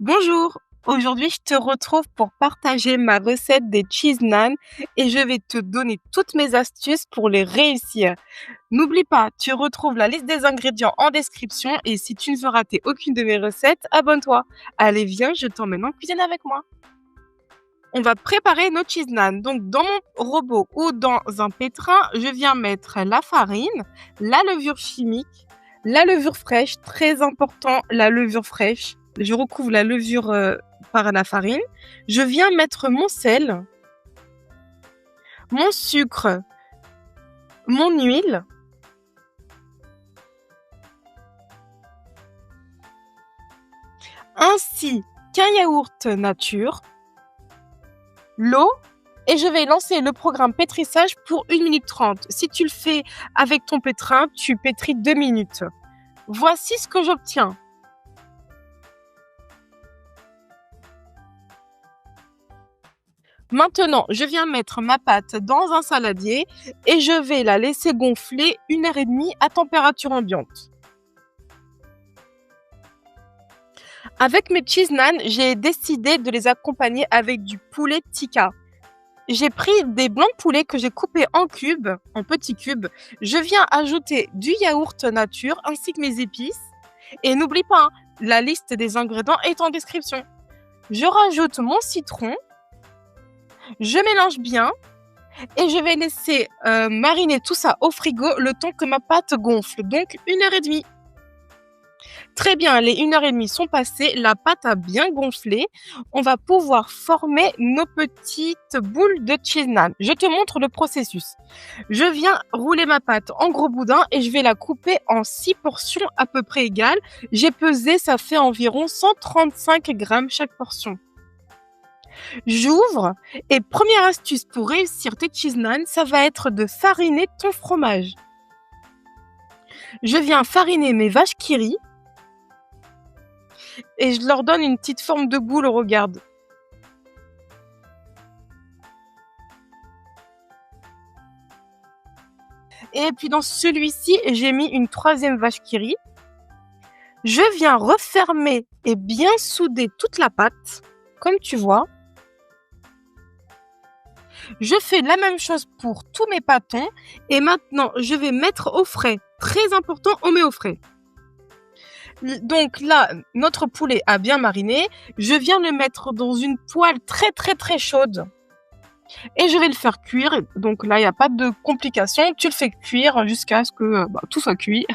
Bonjour, aujourd'hui je te retrouve pour partager ma recette des cheese naan et je vais te donner toutes mes astuces pour les réussir. N'oublie pas, tu retrouves la liste des ingrédients en description et si tu ne veux rater aucune de mes recettes, abonne-toi. Allez, viens, je t'emmène en cuisine avec moi. On va préparer nos cheese naan. Donc dans mon robot ou dans un pétrin, je viens mettre la farine, la levure chimique, la levure fraîche, très important, la levure fraîche. Je recouvre la levure par la farine. Je viens mettre mon sel, mon sucre, mon huile, ainsi qu'un yaourt nature, l'eau, et je vais lancer le programme pétrissage pour 1 minute 30. Si tu le fais avec ton pétrin, tu pétris 2 minutes. Voici ce que j'obtiens. Maintenant, je viens mettre ma pâte dans un saladier et je vais la laisser gonfler 1h30 à température ambiante. Avec mes cheese naan, j'ai décidé de les accompagner avec du poulet tikka. J'ai pris des blancs de poulet que j'ai coupés en cubes, en petits cubes. Je viens ajouter du yaourt nature ainsi que mes épices. Et n'oublie pas, la liste des ingrédients est en description. Je rajoute mon citron. Je mélange bien et je vais laisser mariner tout ça au frigo le temps que ma pâte gonfle, donc 1h30. Très bien, les 1h30 sont passées, la pâte a bien gonflé. On va pouvoir former nos petites boules de cheese naan. Je te montre le processus. Je viens rouler ma pâte en gros boudin et je vais la couper en 6 portions à peu près égales. J'ai pesé, ça fait environ 135 grammes chaque portion. J'ouvre et première astuce pour réussir tes cheese naan, ça va être de fariner ton fromage. Je viens fariner mes vaches qui rient et je leur donne une petite forme de boule, regarde. Et puis dans celui-ci, j'ai mis une 3e vache qui rit. Je viens refermer et bien souder toute la pâte, comme tu vois. Je fais la même chose pour tous mes pâtons et maintenant je vais mettre au frais. Très important, on met au frais. Donc là, notre poulet a bien mariné. Je viens le mettre dans une poêle très chaude et je vais le faire cuire. Donc là, il n'y a pas de complication. Tu le fais cuire jusqu'à ce que tout soit cuit.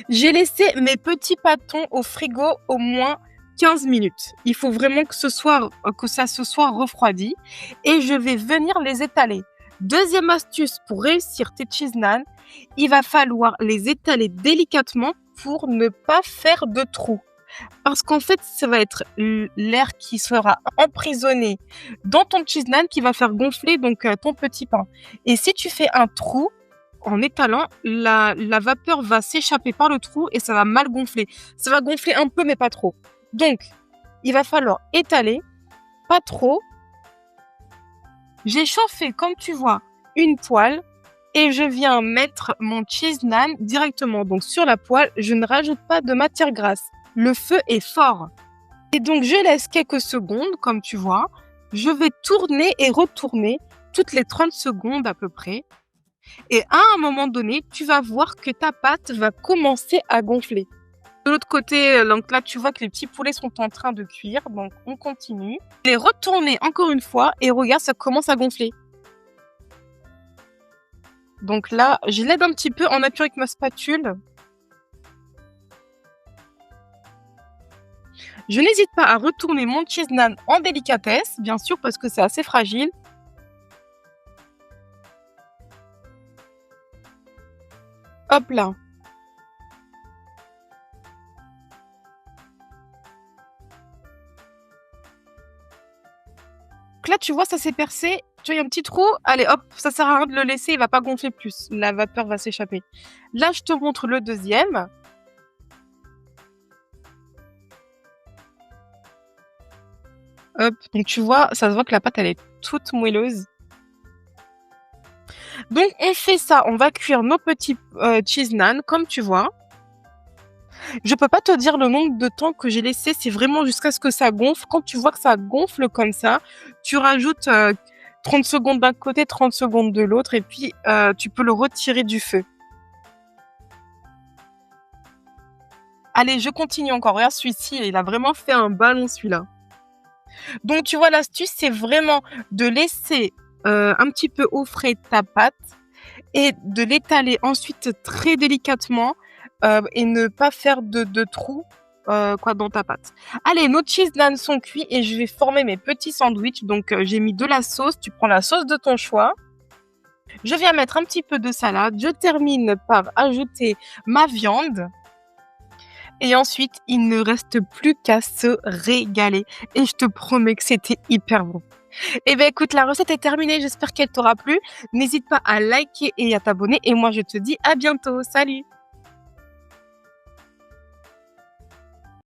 J'ai laissé mes petits pâtons au frigo au moins 15 minutes. Il faut vraiment que ça se soit refroidi et je vais venir les étaler. Deuxième astuce pour réussir tes cheese naan, il va falloir les étaler délicatement pour ne pas faire de trous. Parce qu'en fait, ça va être l'air qui sera emprisonné dans ton cheese naan qui va faire gonfler donc ton petit pain. Et si tu fais un trou, en étalant, la vapeur va s'échapper par le trou et ça va mal gonfler. Ça va gonfler un peu mais pas trop. Donc, il va falloir étaler, pas trop. J'ai chauffé, comme tu vois, une poêle et je viens mettre mon cheese naan directement. Donc sur la poêle, je ne rajoute pas de matière grasse. Le feu est fort. Et donc je laisse quelques secondes, comme tu vois. Je vais tourner et retourner toutes les 30 secondes à peu près. Et à un moment donné, tu vas voir que ta pâte va commencer à gonfler. De l'autre côté, donc là, tu vois que les petits poulets sont en train de cuire. Donc, on continue. Les retourner encore une fois et regarde, ça commence à gonfler. Donc là, je l'aide un petit peu en appuyant avec ma spatule. Je n'hésite pas à retourner mon cheese naan en délicatesse, bien sûr, parce que c'est assez fragile. Hop là. Donc là, tu vois, ça s'est percé. Tu vois, il y a un petit trou. Allez, hop, ça sert à rien de le laisser. Il va pas gonfler plus. La vapeur va s'échapper. Là, je te montre le deuxième. Hop, donc tu vois, ça se voit que la pâte, elle est toute moelleuse. Donc, on fait ça. On va cuire nos petits cheese naan, comme tu vois. Je peux pas te dire le nombre de temps que j'ai laissé, c'est vraiment jusqu'à ce que ça gonfle. Quand tu vois que ça gonfle comme ça, tu rajoutes 30 secondes d'un côté, 30 secondes de l'autre, et puis tu peux le retirer du feu. Allez, je continue encore. Regarde celui-ci, il a vraiment fait un ballon celui-là. Donc tu vois, l'astuce, c'est vraiment de laisser un petit peu au frais ta pâte et de l'étaler ensuite très délicatement et ne pas faire de trous dans ta pâte. Allez, nos cheese naans sont cuits et je vais former mes petits sandwichs. Donc j'ai mis de la sauce, tu prends la sauce de ton choix. Je viens mettre un petit peu de salade. Je termine par ajouter ma viande. Et ensuite, il ne reste plus qu'à se régaler. Et je te promets que c'était hyper bon. Eh bien, écoute, la recette est terminée. J'espère qu'elle t'aura plu. N'hésite pas à liker et à t'abonner. Et moi, je te dis à bientôt. Salut!